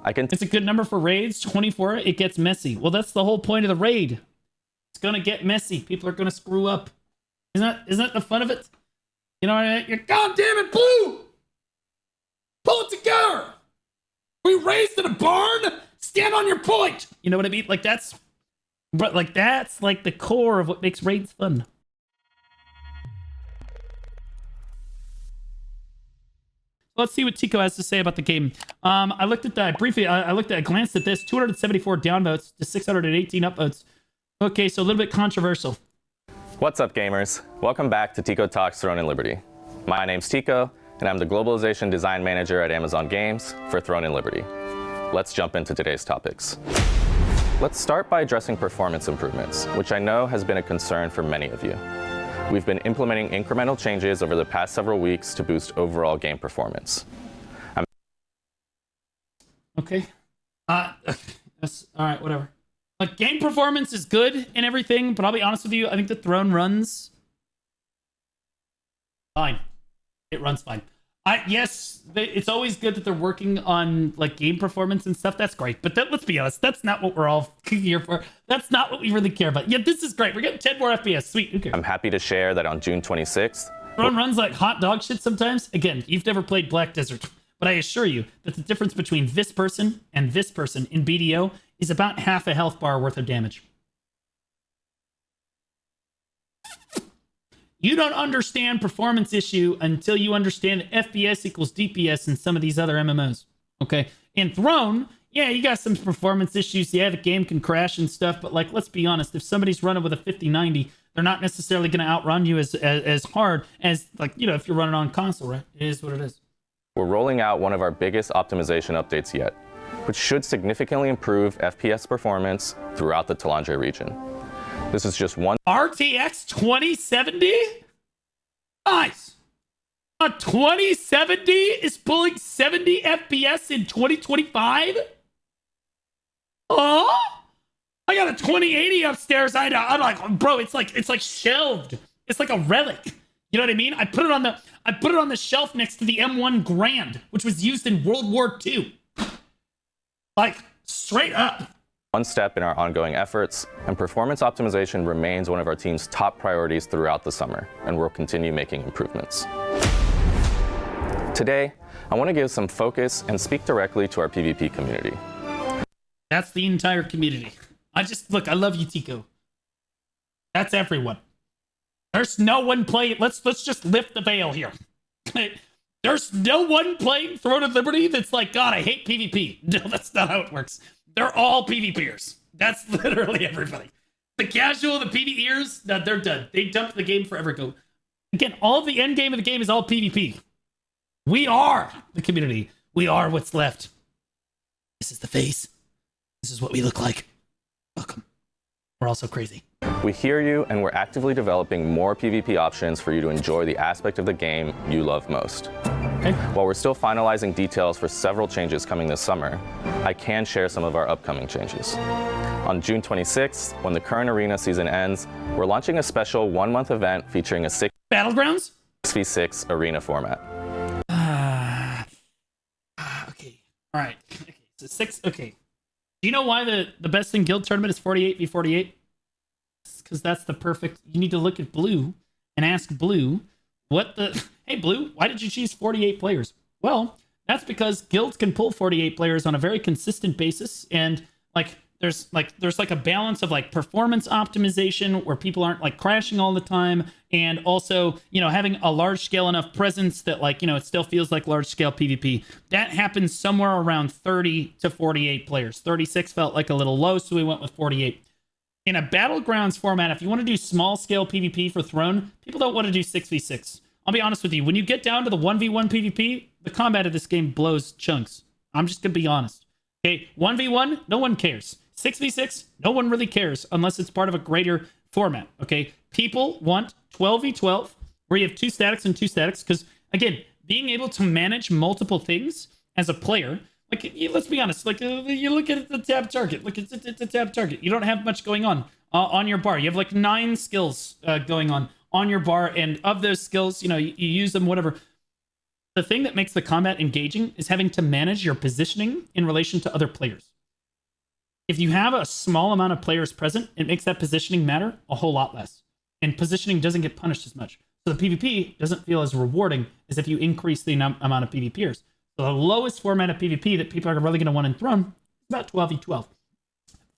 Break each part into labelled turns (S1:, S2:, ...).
S1: It's a good number for raids. 24, it gets messy. Well, that's the whole point of the raid. It's gonna get messy. People are gonna screw up. Isn't that the fun of it? You know what I mean? You're, God damn it, Blue! Pull it together! We raised in a barn? Stand on your point! You know what I mean? Like that's like the core of what makes raids fun. Let's see what Tico has to say about the game. I looked at that briefly. I glanced at this. 274 downvotes to 618 upvotes. Okay, so a little bit controversial.
S2: What's up, gamers? Welcome back to Tico Talks Throne and Liberty. My name's Tico, and I'm the Globalization Design Manager at Amazon Games for Throne and Liberty. Let's jump into today's topics. Let's start by addressing performance improvements, which I know has been a concern for many of you. We've been implementing incremental changes over the past several weeks to boost overall game performance.
S1: Okay. That's, all right, whatever. Like, game performance is good and everything, but I'll be honest with you, I think the Throne runs fine. It runs fine. Yes, it's always good that they're working on like game performance and stuff. That's great. But let's be honest, that's not what we're all here for. That's not what we really care about. Yeah, this is great. We're getting 10 more FPS. Sweet. Who cares?
S2: I'm happy to share that on June 26th.
S1: Throne runs like hot dog shit sometimes. Again, you've never played Black Desert, but I assure you that the difference between this person and this person in BDO is about half a health bar worth of damage. You don't understand performance issue until you understand that FPS equals DPS in some of these other MMOs. Okay? In Throne, yeah, you got some performance issues. Yeah, the game can crash and stuff, but like, let's be honest, if somebody's running with a 50-90, they're not necessarily going to outrun you as hard as, like, you know, if you're running on console, right? It is what it is.
S2: We're rolling out one of our biggest optimization updates yet, which should significantly improve FPS performance throughout the Talandre region. This is just one
S1: RTX 2070? Nice. A 2070 is pulling 70 FPS in 2025? Oh? I got a 2080 upstairs. I'm like, bro, it's like shelved. It's like a relic. You know what I mean? I put it on the shelf next to the M1 Grand, which was used in World War II. Like, straight up.
S2: One step in our ongoing efforts, and performance optimization remains one of our team's top priorities throughout the summer, and we'll continue making improvements. Today, I want to give some focus and speak directly to our PvP community.
S1: That's the entire community. I love you, Tico. That's everyone. There's no one playing. Let's just lift the veil here. There's no one playing Throne of Liberty that's like, God, I hate PvP. No, that's not how it works. They're all PvPers. That's literally everybody. The casual, the PvEers, no, they're done. They dumped the game forever ago. Again, all of the end game of the game is all PvP. We are the community. We are what's left. This is the face. This is what we look like. Welcome. We're also crazy.
S2: We hear you, and we're actively developing more PvP options for you to enjoy the aspect of the game you love most. Okay. While we're still finalizing details for several changes coming this summer, I can share some of our upcoming changes. On June 26th, when the current arena season ends, we're launching a special one-month event featuring a
S1: Battlegrounds?
S2: 6v6 arena format.
S1: Okay. All right. Okay. So 6. Okay. Do you know why the best in guild tournament is 48v48? Because that's the perfect. You need to look at Blue and ask Blue, hey Blue, why did you choose 48 players? Well, that's because guilds can pull 48 players on a very consistent basis, and there's a balance of like performance optimization where people aren't like crashing all the time, and also, you know, having a large scale enough presence that, like, you know, it still feels like large scale PvP. That happens somewhere around 30 to 48 players. 36 felt like a little low, so we went with 48. In a Battlegrounds format, if you want to do small scale PvP for Throne, people don't want to do 6v6. I'll be honest with you. When you get down to the 1v1 PvP, the combat of this game blows chunks. I'm just going to be honest. Okay, 1v1, no one cares. 6v6, no one really cares unless it's part of a greater format. Okay, people want 12v12, where you have 2 statics and 2 statics, because, again, being able to manage multiple things as a player, like, let's be honest, like, you look at the tab target. Look, it's a tab target. You don't have much going on your bar. You have like 9 skills going on your bar, and of those skills, you know, you use them, whatever. The thing that makes the combat engaging is having to manage your positioning in relation to other players. If you have a small amount of players present, it makes that positioning matter a whole lot less. And positioning doesn't get punished as much. So the PvP doesn't feel as rewarding as if you increase the amount of PvPers. So the lowest format of PvP that people are really going to want in Throne is about 12v12.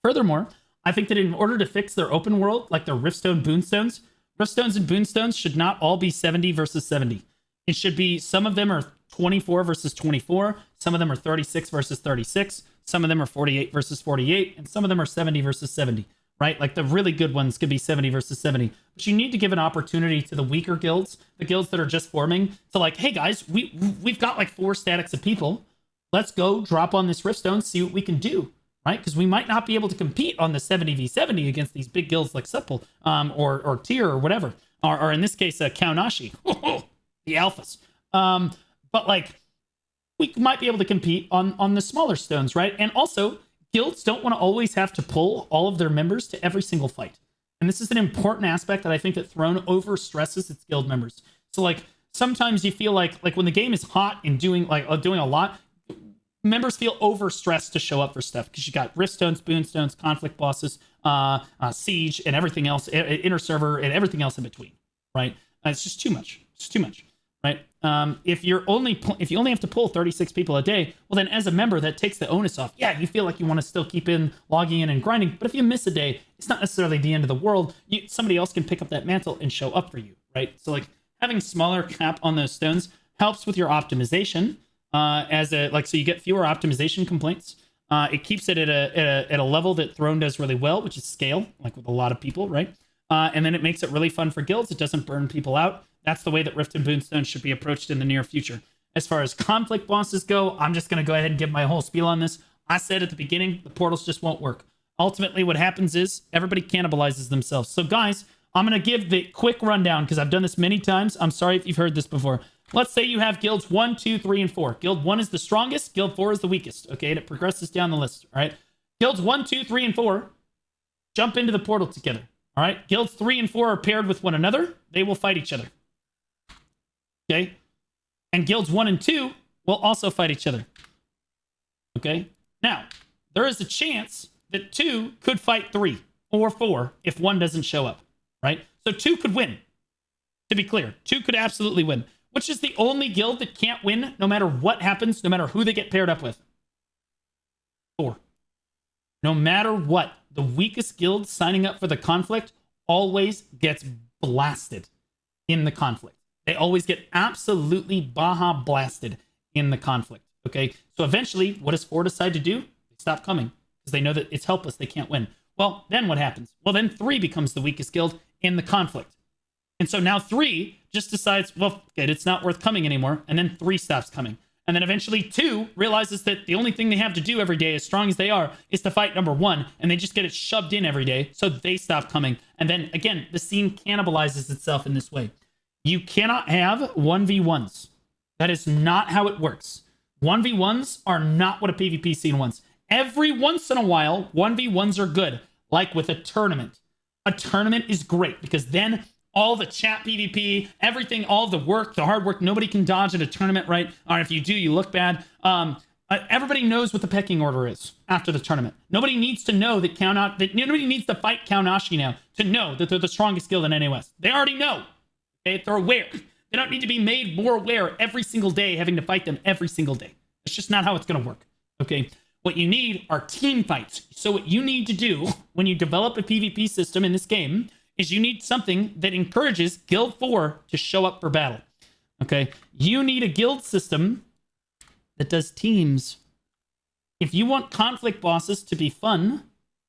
S1: Furthermore, I think that in order to fix their open world, like their Riftstone, Boonstones, Riftstones and Boonstones should not all be 70 versus 70. It should be, some of them are 24 versus 24, some of them are 36 versus 36, some of them are 48 versus 48, and some of them are 70 versus 70, right? Like the really good ones could be 70 versus 70. But you need to give an opportunity to the weaker guilds, the guilds that are just forming, to like, hey guys, we've got like 4 statics of people. Let's go drop on this Riftstone, see what we can do, right? Because we might not be able to compete on the 70v70 against these big guilds like Supple or Tyr or whatever, or in this case, Kaunashi, the alphas. But like, we might be able to compete on the smaller stones, right? And also, guilds don't want to always have to pull all of their members to every single fight. And this is an important aspect that I think that Throne overstresses its guild members. So like, sometimes you feel like when the game is hot and doing a lot, members feel overstressed to show up for stuff because you got Riftstones, Boonstones, conflict bosses, siege, and everything else, inner server, and everything else in between, right? It's just too much. It's too much, right? If you only have to pull 36 people a day, well then as a member that takes the onus off. Yeah, you feel like you want to still keep logging in and grinding, but if you miss a day, it's not necessarily the end of the world. Somebody else can pick up that mantle and show up for you, right? So like having smaller cap on those stones helps with your optimization. So you get fewer optimization complaints. It keeps it at a level that Throne does really well, which is scale, like with a lot of people, right? And then it makes it really fun for guilds. It doesn't burn people out. That's the way that Rift and Boonstone should be approached in the near future. As far as conflict bosses go, I'm just going to go ahead and give my whole spiel on this. I said at the beginning, the portals just won't work. Ultimately, what happens is everybody cannibalizes themselves. So guys, I'm going to give the quick rundown because I've done this many times. I'm sorry if you've heard this before. Let's say you have guilds 1, 2, 3, and 4. Guild 1 is the strongest. Guild 4 is the weakest. Okay, and it progresses down the list. All right. Guilds 1, 2, 3, and 4 jump into the portal together. All right. Guilds 3 and 4 are paired with one another. They will fight each other. Okay. And guilds 1 and 2 will also fight each other. Okay. Now, there is a chance that 2 could fight 3 or 4 if 1 doesn't show up. Right. So 2 could win. To be clear, 2 could absolutely win. Which is the only guild that can't win no matter what happens, no matter who they get paired up with? 4. No matter what, the weakest guild signing up for the conflict always gets blasted in the conflict. They always get absolutely Baja blasted in the conflict. Okay, so eventually, what does 4 decide to do? They stop coming because they know that it's helpless. They can't win. Well, then what happens? Well, then 3 becomes the weakest guild in the conflict. And so now 3 just decides, well, good, it's not worth coming anymore. And then 3 stops coming. And then eventually 2 realizes that the only thing they have to do every day, as strong as they are, is to fight number 1. And they just get it shoved in every day. So they stop coming. And then again, the scene cannibalizes itself in this way. You cannot have 1v1s. That is not how it works. 1v1s are not what a PvP scene wants. Every once in a while, 1v1s are good. Like with a tournament. A tournament is great because then all the chat PvP, everything, all the work, the hard work, nobody can dodge at a tournament, right? Or if you do, you look bad. Everybody knows what the pecking order is after the tournament. Nobody needs to know that nobody needs to fight Kaunashi now to know that they're the strongest guild in NOS. They already know. Okay? They're aware. They don't need to be made more aware every single day, having to fight them every single day. It's just not how it's going to work. Okay? What you need are team fights. So what you need to do when you develop a PvP system in this game is you need something that encourages Guild 4 to show up for battle. Okay? You need a guild system that does teams. If you want conflict bosses to be fun,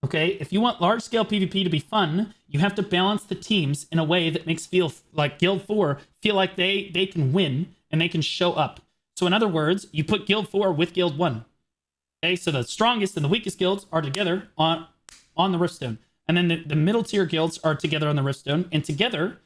S1: okay, if you want large-scale PvP to be fun, you have to balance the teams in a way that makes feel like Guild 4 feel like they can win and they can show up. So in other words, you put Guild 4 with Guild 1. Okay, so the strongest and the weakest guilds are together on the Riftstone. And then the middle tier guilds are together on the Riftstone. And together,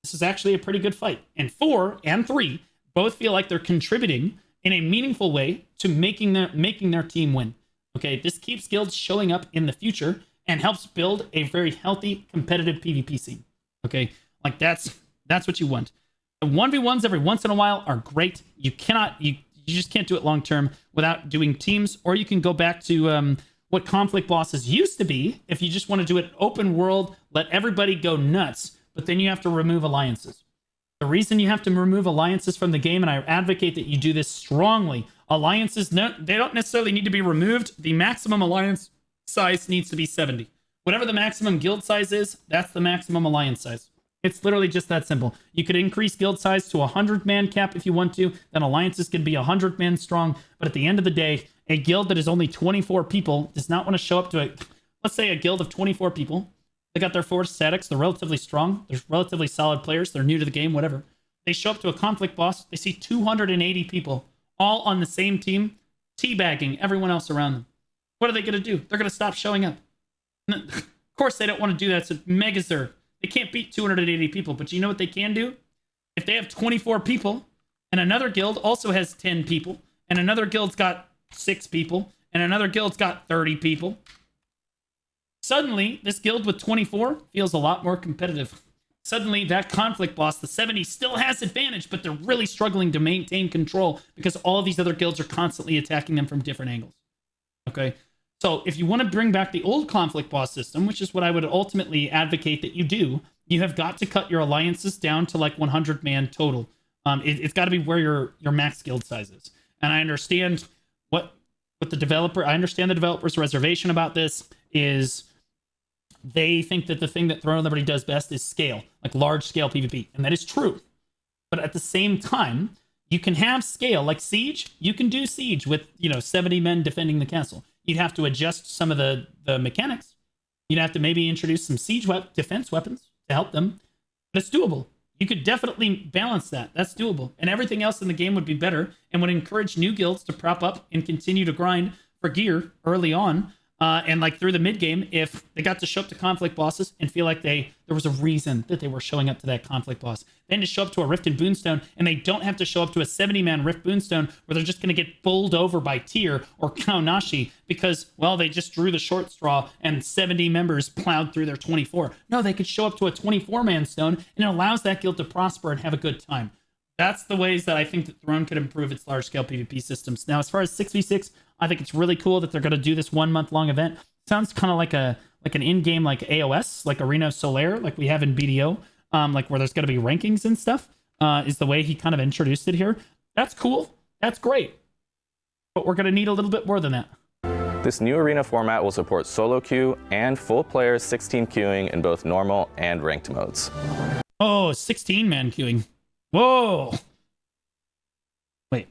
S1: this is actually a pretty good fight. And 4 and 3 both feel like they're contributing in a meaningful way to making their team win. Okay, this keeps guilds showing up in the future and helps build a very healthy, competitive PvP scene. Okay, like that's what you want. 1v1s every once in a while are great. You just can't do it long term without doing teams, or you can go back to what conflict bosses used to be if you just want to do it open world, let everybody go nuts, but then you have to remove alliances. The reason you have to remove alliances from the game, and I advocate that you do this strongly, alliances, they don't necessarily need to be removed. The maximum alliance size needs to be 70. Whatever the maximum guild size is, that's the maximum alliance size. It's literally just that simple. You could increase guild size to a 100-man cap if you want to. Then alliances can be 100 men strong. But at the end of the day, a guild that is only 24 people does not want to show up to it. Let's say a guild of 24 people. They got their 4 statics. They're relatively strong. They're relatively solid players. They're new to the game, whatever. They show up to a conflict boss. They see 280 people all on the same team, teabagging everyone else around them. What are they going to do? They're going to stop showing up. Of course, they don't want to do that. It's a Megazord. They can't beat 280 people, but you know what they can do? If they have 24 people, and another guild also has 10 people, and another guild's got 6 people, and another guild's got 30 people, suddenly, this guild with 24 feels a lot more competitive. Suddenly, that conflict boss, the 70, still has advantage, but they're really struggling to maintain control because all of these other guilds are constantly attacking them from different angles. Okay? So if you want to bring back the old conflict boss system, which is what I would ultimately advocate that you do, you have got to cut your alliances down to like 100-man total. It's got to be where your max guild size is. And I understand what the developer, I understand the developer's reservation about this is they think that the thing that Throne of Liberty does best is scale, like large scale PvP. And that is true. But at the same time, you can have scale like Siege. You can do Siege with, 70 men defending the castle. You'd have to adjust some of the mechanics. You'd have to maybe introduce some siege defense weapons to help them. But it's doable. You could definitely balance that. That's doable. And everything else in the game would be better and would encourage new guilds to prop up and continue to grind for gear early on. And like through the mid game, if they got to show up to conflict bosses and feel like there was a reason that they were showing up to that conflict boss, then to show up to a Rift and Boonstone, and they don't have to show up to a 70-man Rift Boonstone where they're just going to get bowled over by Tyr or Kaonashi because, well, they just drew the short straw and 70 members plowed through their 24. No, they could show up to a 24-man stone, and it allows that guild to prosper and have a good time. That's the ways that I think that Throne could improve its large-scale PvP systems. Now, as far as 6v6, I think it's really cool that they're going to do this 1 month long event. Sounds kind of like an in-game like AOS, like Arena Solaire, like we have in BDO, like where there's going to be rankings and stuff, is the way he kind of introduced it here. That's cool. That's great. But we're going to need a little bit more than that.
S2: This new arena format will support solo queue and full player 16 queuing in both normal and ranked modes.
S1: Oh, 16-man queuing. Whoa. Wait.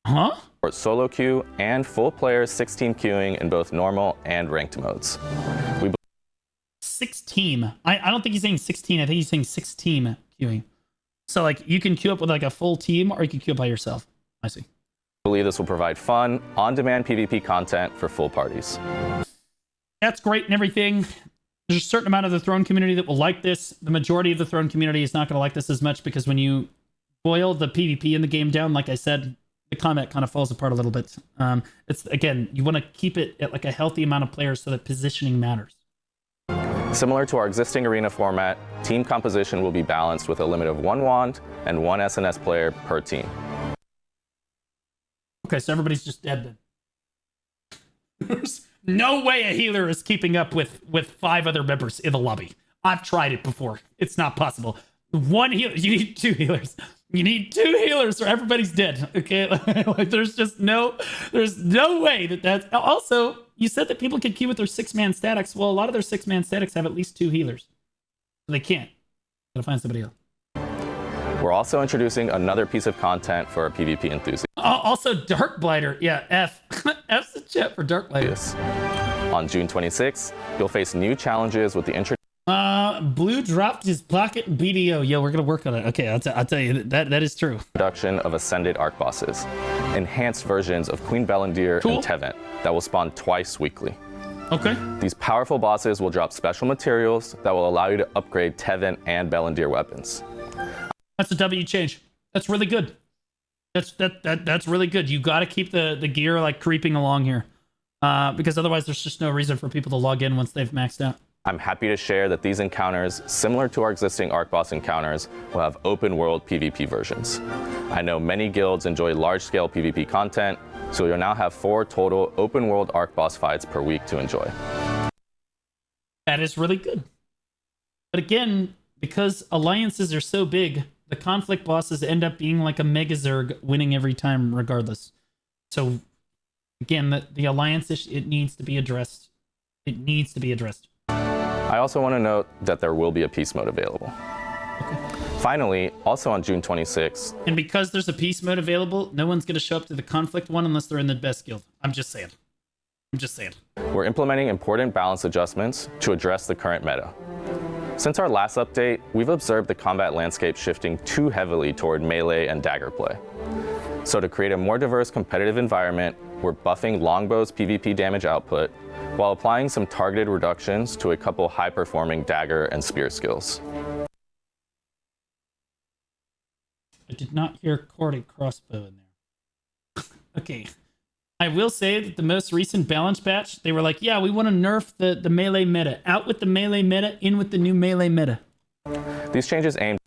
S1: Huh?
S2: For solo queue and full player 16 queuing in both normal and ranked modes.
S1: 6-team. I don't think he's saying 16. I think he's saying 6-team queuing. So like you can queue up with like a full team or you can queue up by yourself. I see.
S2: I believe this will provide fun, on-demand PvP content for full parties.
S1: That's great and everything. There's a certain amount of the Throne community that will like this. The majority of the Throne community is not going to like this as much because when you boil the PvP in the game down, like I said, the combat kind of falls apart a little bit. It's again, you want to keep it at like a healthy amount of players so that positioning matters.
S2: Similar to our existing arena format, team composition will be balanced with a limit of 1 wand and 1 SNS player per team.
S1: Okay, so everybody's just dead then. There's no way a healer is keeping up with 5 other members in the lobby. I've tried it before. It's not possible. 1 healer. You need 2 healers. You need 2 healers or everybody's dead. Okay, like there's no way that's. Also, you said that people can queue with their 6-man statics. Well, a lot of their 6-man statics have at least 2 healers, so they can't. Gotta find somebody else.
S2: We're also introducing another piece of content for our PvP enthusiasts.
S1: Also, Dark Blighter. Yeah, F. F's the chat for Dark Blighter.
S2: Yes. On June 26th, you'll face new challenges with the
S1: Blue dropped his pocket BDO. Yo, we're gonna work on it. Okay, I'll tell you that is true.
S2: Introduction of Ascended Arc bosses, enhanced versions of Queen Belendir and Tevent that will spawn twice weekly.
S1: Okay.
S2: These powerful bosses will drop special materials that will allow you to upgrade Tevent and Belendir weapons.
S1: That's a W change. That's really good. That's really good. You got to keep the gear like creeping along here, because otherwise there's just no reason for people to log in once they've maxed out.
S2: I'm happy to share that these encounters, similar to our existing Arc Boss encounters, will have open world PvP versions. I know many guilds enjoy large-scale PvP content, so you'll now have 4 total open world Arc Boss fights per week to enjoy.
S1: That is really good. But again, because alliances are so big, the conflict bosses end up being like a Megazerg winning every time regardless. So again, the alliance issue, it needs to be addressed. It needs to be addressed.
S2: I also want to note that there will be a peace mode available.
S1: Okay.
S2: Finally, also on June 26th,
S1: And because there's a peace mode available, no one's going to show up to the conflict one unless they're in the best guild. I'm just saying.
S2: we're implementing important balance adjustments to address the current meta. Since our last update, we've observed the combat landscape shifting too heavily toward melee and dagger play. So to create a more diverse competitive environment, we're buffing Longbow's PvP damage output while applying some targeted reductions to a couple high-performing dagger and spear skills.
S1: I did not hear corded crossbow in there. Okay. I will say that the most recent balance patch, they were like, yeah, we want to nerf the melee meta. Out with the melee meta, in with the new melee meta.
S2: These changes aim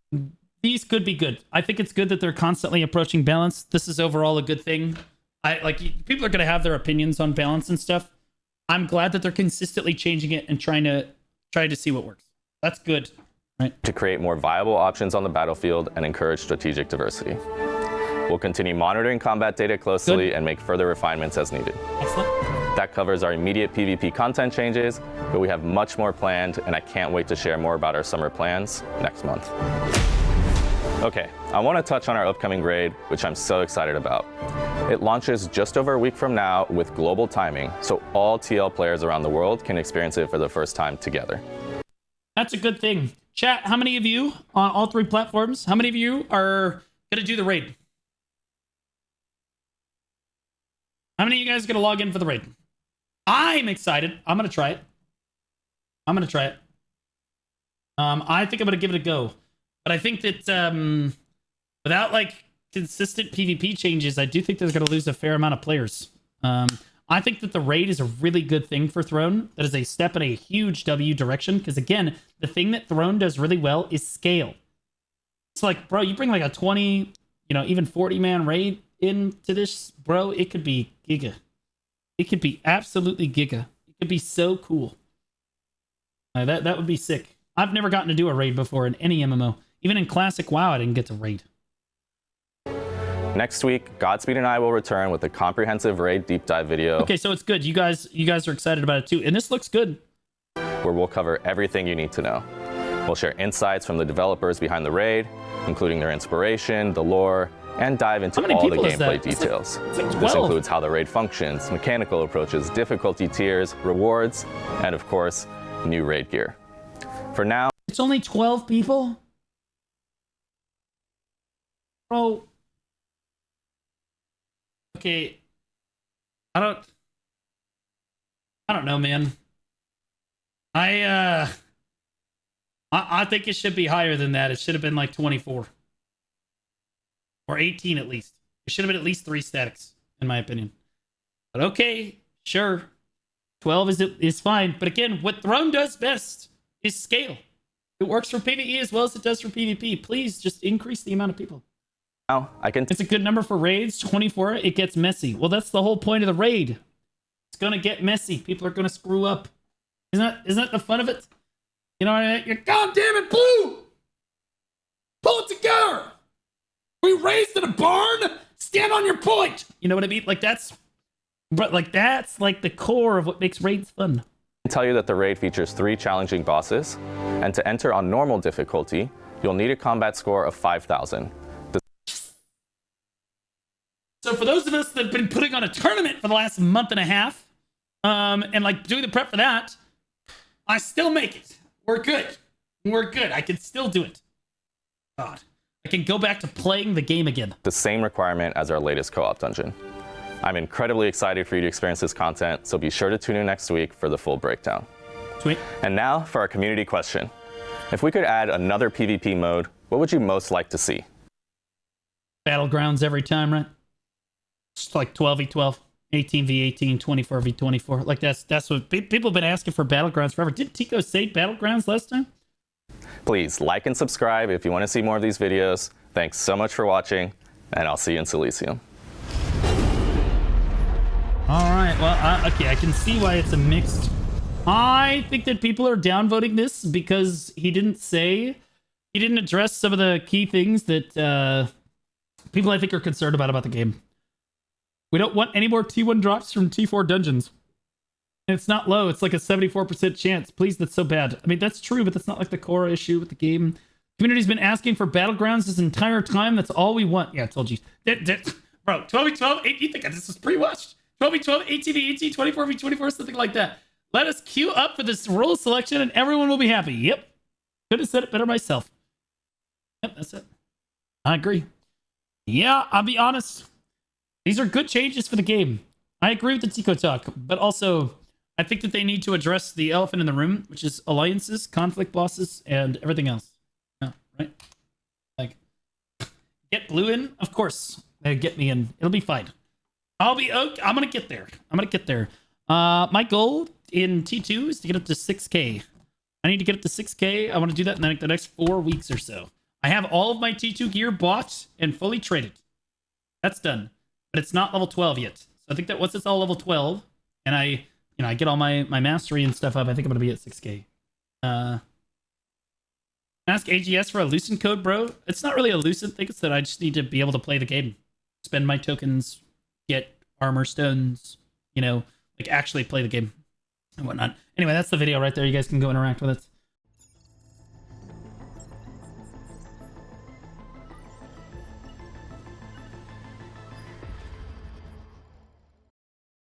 S1: These could be good. I think it's good that they're constantly approaching balance. This is overall a good thing. People are going to have their opinions on balance and stuff. I'm glad that they're consistently changing it and trying to see what works. That's good. Right.
S2: to create more viable options on the battlefield and encourage strategic diversity. We'll continue monitoring combat data closely and make further refinements as needed.
S1: Excellent.
S2: That covers our immediate PvP content changes, but we have much more planned, and I can't wait to share more about our summer plans next month. Okay, I want to touch on our upcoming raid, which I'm so excited about. It launches just over a week from now with global timing, so all TL players around the world can experience it for the first time together.
S1: That's a good thing. Chat, how many of you on all 3 platforms, how many of you are going to do the raid? How many of you guys are going to log in for the raid? I'm excited. I'm going to try it. I think I'm going to give it a go. But I think that without like consistent PvP changes, I do think they're going to lose a fair amount of players. I think that the raid is a really good thing for Throne. That is a step in a huge W direction. Because again, the thing that Throne does really well is scale. It's like, bro, you bring like a 20, even 40-man raid into this, bro, it could be giga. It could be absolutely giga. It could be so cool. That would be sick. I've never gotten to do a raid before in any MMO. Even in Classic WoW, I didn't get to raid.
S2: Next week, Godspeed and I will return with a comprehensive raid deep dive video.
S1: Okay, so it's good. You guys are excited about it too. And this looks good.
S2: Where we'll cover everything you need to know. We'll share insights from the developers behind the raid, including their inspiration, the lore, and dive into all the gameplay details. This includes how the raid functions, mechanical approaches, difficulty tiers, rewards, and of course, new raid gear. For now,
S1: it's only 12 people? Bro. Okay. I don't know, man. I think it should be higher than that. It should have been like 24. Or 18 at least. It should have been at least 3 statics, in my opinion. But okay, sure. 12 is fine. But again, what Throne does best is scale. It works for PvE as well as it does for PvP. Please just increase the amount of people.
S2: now
S1: It's a good number for raids. 24, it gets messy. Well, that's the whole point of the raid. It's gonna get messy. People are gonna screw up. Isn't that the fun of it? You know what I mean? You're, God damn it, Blue! Pull it together! We raised in a barn? Stand on your point! You know what I mean? That's like the core of what makes raids fun.
S2: tell you that the raid features 3 challenging bosses, and to enter on normal difficulty, you'll need a combat score of 5,000.
S1: So for those of us that have been putting on a tournament for the last month and a half, and like doing the prep for that, I still make it. We're good. I can still do it. God, I can go back to playing the game again.
S2: The same requirement as our latest co-op dungeon. I'm incredibly excited for you to experience this content, so be sure to tune in next week for the full breakdown.
S1: Sweet.
S2: And now for our community question. If we could add another PvP mode, what would you most like to see?
S1: Battlegrounds every time, right? Just like 12v12. 18v18, 24v24. Like that's what people have been asking for Battlegrounds forever. Didn't Tico say Battlegrounds last time?
S2: Please like and subscribe if you want to see more of these videos. Thanks so much for watching, and I'll see you in Silesium.
S1: All right, well, okay, I can see why it's a mixed. I think that people are downvoting this because he didn't address some of the key things that people I think are concerned about the game. We don't want any more T1 drops from T4 dungeons. And it's not low, it's like a 74% chance. Please, that's so bad. I mean, that's true, but that's not like the core issue with the game. Community's been asking for Battlegrounds this entire time. That's all we want. Yeah, I told you. Bro, 12v12, you think this is pre-watched? 12v12, 18v18, 24v24, something like that. Let us queue up for this role selection and everyone will be happy. Yep. Could have said it better myself. Yep, that's it. I agree. Yeah, I'll be honest. These are good changes for the game. I agree with the Tico talk, but also I think that they need to address the elephant in the room, which is alliances, conflict bosses, and everything else. Yeah, right? Like, get blue in? Of course. Get me in. It'll be fine. I'll be okay. I'm gonna get there. My goal in T2 is to get up to 6K. I need to get up to 6K. I want to do that in the next 4 weeks or so. I have all of my T2 gear bought and fully traded. That's done. But it's not level 12 yet. So I think that once it's all level 12 and I get all my mastery and stuff up, I think I'm gonna be at 6K. Ask AGS for a Lucent code, bro. It's not really a Lucent thing, it's that I just need to be able to play the game. Spend my tokens, get armor stones, like actually play the game and whatnot. Anyway, that's the video right there. You guys can go interact with it.